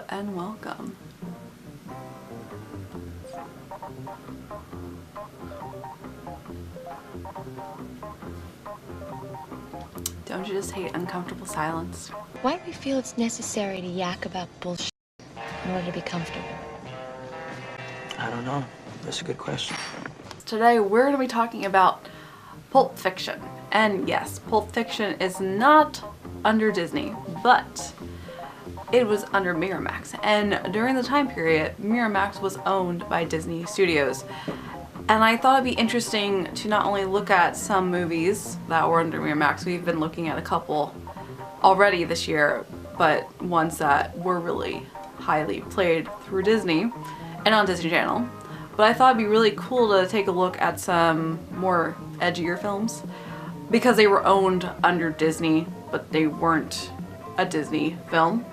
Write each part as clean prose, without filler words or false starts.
Hello and welcome. Don't you just hate uncomfortable silence? Why do we feel it's necessary to yak about bullshit in order to be comfortable? I don't know. That's a good question. Today we're going to be talking about Pulp Fiction. And yes, Pulp Fiction is not under Disney, but it was under Miramax. And during the time period, Miramax was owned by Disney Studios. And I thought it'd be interesting to not only look at some movies that were under Miramax, we've been looking at a couple already this year, but ones that were really highly played through Disney and on Disney Channel. But I thought it'd be really cool to take a look at some more edgier films because they were owned under Disney, but they weren't a Disney film.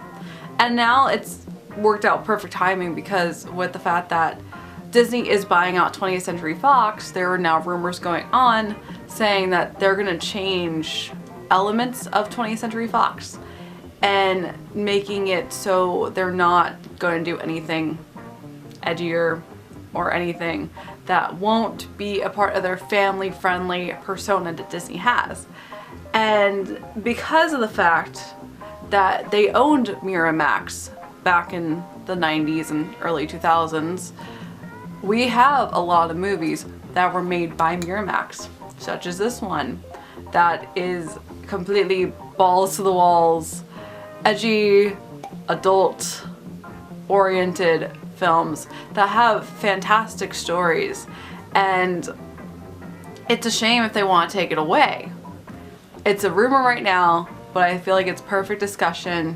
And now it's worked out perfect timing because with the fact that Disney is buying out 20th Century Fox, there are now rumors going on saying that they're going to change elements of 20th Century Fox and making it so they're not going to do anything edgier or anything that won't be a part of their family-friendly persona that Disney has. And because of the fact that they owned Miramax back in the 90s and early 2000s, we have a lot of movies that were made by Miramax, such as this one that is completely balls to the walls, edgy, adult oriented films that have fantastic stories, and it's a shame if they want to take it away. It's a rumor right now, but I feel like it's perfect discussion,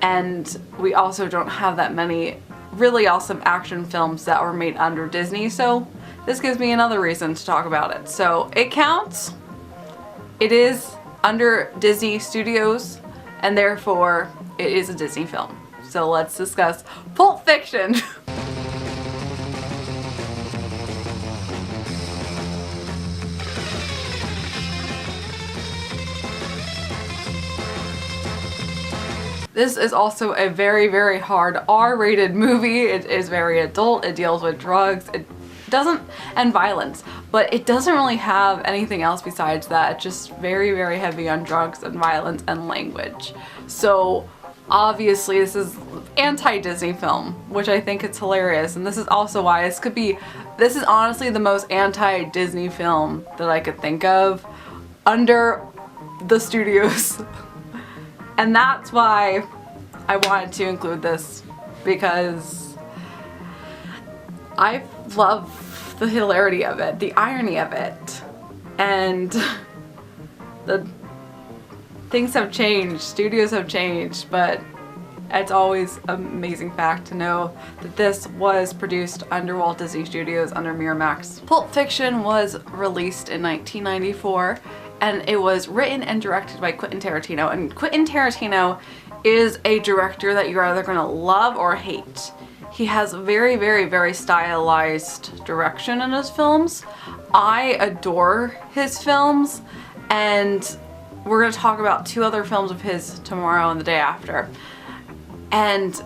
and we also don't have that many really awesome action films that were made under Disney, so this gives me another reason to talk about it. So it counts. It is under Disney Studios, and therefore it is a Disney film. So let's discuss Pulp Fiction. This is also a very, very hard R-rated movie. It is very adult. It deals with drugs. It doesn't, and violence, but it doesn't really have anything else besides that. It's just very, very heavy on drugs and violence and language. So obviously this is anti-Disney film, which I think it's hilarious. And this is also why this is honestly the most anti-Disney film that I could think of under the studios. And that's why I wanted to include this, because I love the hilarity of it, the irony of it, and the things have changed, studios have changed, but it's always an amazing fact to know that this was produced under Walt Disney Studios, under Miramax. Pulp Fiction was released in 1994. And it was written and directed by Quentin Tarantino. And Quentin Tarantino is a director that you're either going to love or hate. He has very, very, very stylized direction in his films. I adore his films, and we're going to talk about two other films of his tomorrow and the day after. And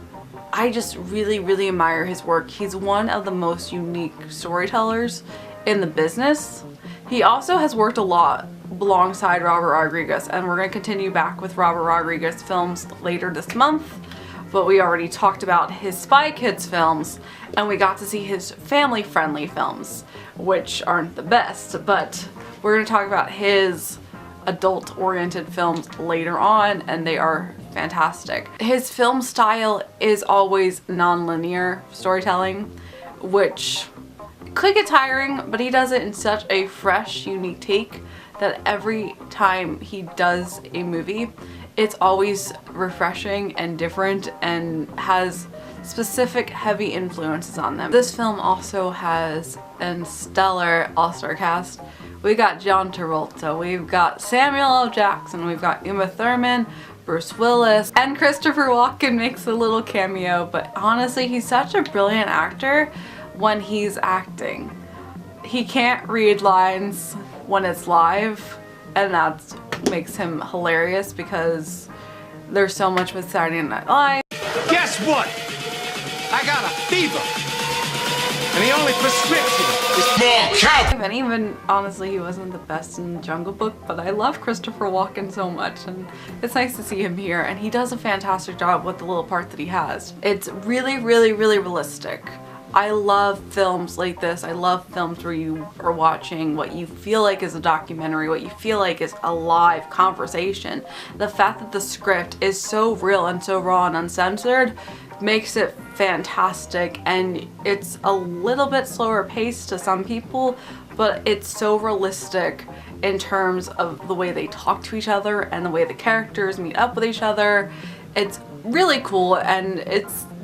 I just really, really admire his work. He's one of the most unique storytellers in the business. He also has worked a lot alongside Robert Rodriguez, and we're going to continue back with Robert Rodriguez films later this month, but we already talked about his Spy Kids films, and we got to see his family-friendly films, which aren't the best, but we're going to talk about his adult-oriented films later on, and they are fantastic. His film style is always non-linear storytelling, which could get tiring, but he does it in such a fresh, unique take that every time he does a movie, it's always refreshing and different and has specific heavy influences on them. This film also has a stellar all-star cast. We got John Travolta, we've got Samuel L. Jackson, we've got Uma Thurman, Bruce Willis, and Christopher Walken makes a little cameo, but honestly, he's such a brilliant actor when he's acting. He can't read lines when it's live, and that makes him hilarious because there's so much with Saturday Night Live. Guess what? I got a fever. And the only prescription is more cow. And even, honestly, he wasn't the best in Jungle Book, but I love Christopher Walken so much, and it's nice to see him here, and he does a fantastic job with the little part that he has. It's really, really, really realistic. I love films like this. I love films where you are watching what you feel like is a documentary, what you feel like is a live conversation. The fact that the script is so real and so raw and uncensored makes it fantastic, and it's a little bit slower paced to some people, but it's so realistic in terms of the way they talk to each other and the way the characters meet up with each other. It's really cool, and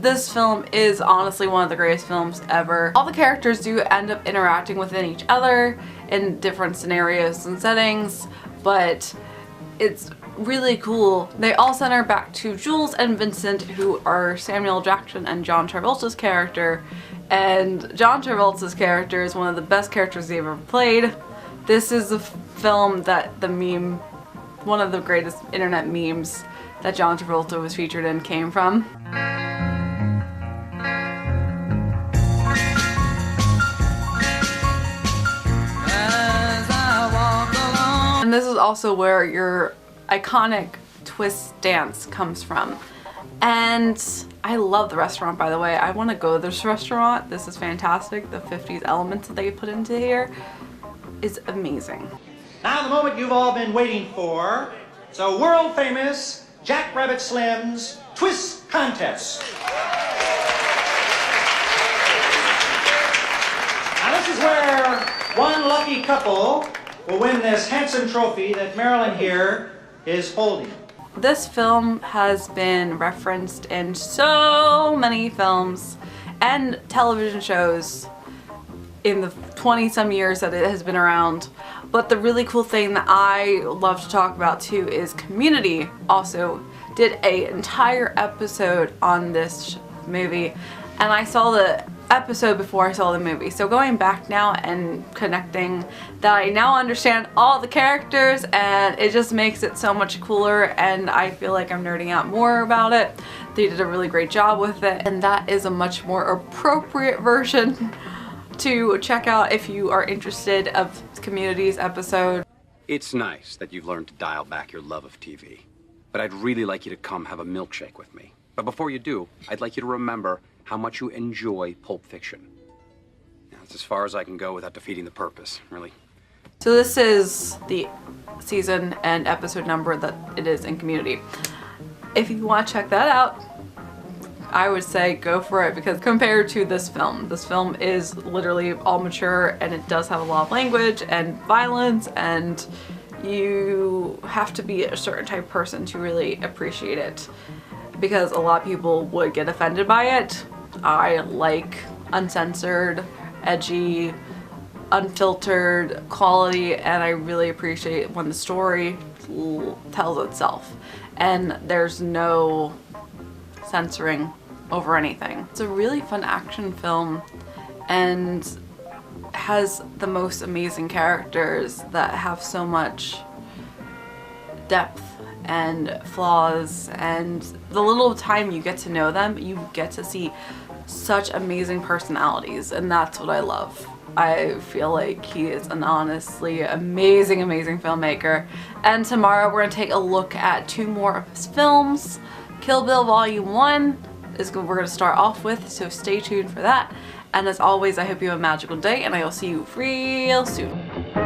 this film is honestly one of the greatest films ever. All the characters do end up interacting within each other in different scenarios and settings, but it's really cool. They all center back to Jules and Vincent, who are Samuel Jackson and John Travolta's character, and John Travolta's character is one of the best characters they've ever played. This is a film that one of the greatest internet memes that John Travolta was featured in came from. And this is also where your iconic twist dance comes from. And I love the restaurant, by the way. I want to go to this restaurant. This is fantastic. The 50s elements that they put into here is amazing. Now the moment you've all been waiting for. So world famous Jackrabbit Slim's Twist Contest. Now this is where one lucky couple will win this handsome trophy that Marilyn here is holding. This film has been referenced in so many films and television shows in the 20-some years that it has been around. But the really cool thing that I love to talk about too is Community also did an entire episode on this movie, and I saw the episode before I saw the movie. So going back now and connecting that, I now understand all the characters, and it just makes it so much cooler, and I feel like I'm nerding out more about it. They did a really great job with it, and that is a much more appropriate version to check out if you are interested of Community's episode. It's nice that you've learned to dial back your love of TV, but I'd really like you to come have a milkshake with me. But before you do, I'd like you to remember how much you enjoy Pulp Fiction. Now, that's as far as I can go without defeating the purpose, really. So this is the season and episode number that it is in Community. If you want to check that out, I would say go for it, because compared to this film is literally all mature, and it does have a lot of language and violence, and you have to be a certain type of person to really appreciate it, because a lot of people would get offended by it. I like uncensored, edgy, unfiltered quality, and I really appreciate when the story tells itself and there's no censoring over anything. It's a really fun action film and has the most amazing characters that have so much depth and flaws, and the little time you get to know them, you get to see such amazing personalities, and that's what I love. I feel like he is an honestly amazing filmmaker. And tomorrow we're gonna take a look at 2 more of his films. Kill Bill Volume 1 is what we're gonna start off with, so stay tuned for that. And as always, I hope you have a magical day, and I will see you real soon.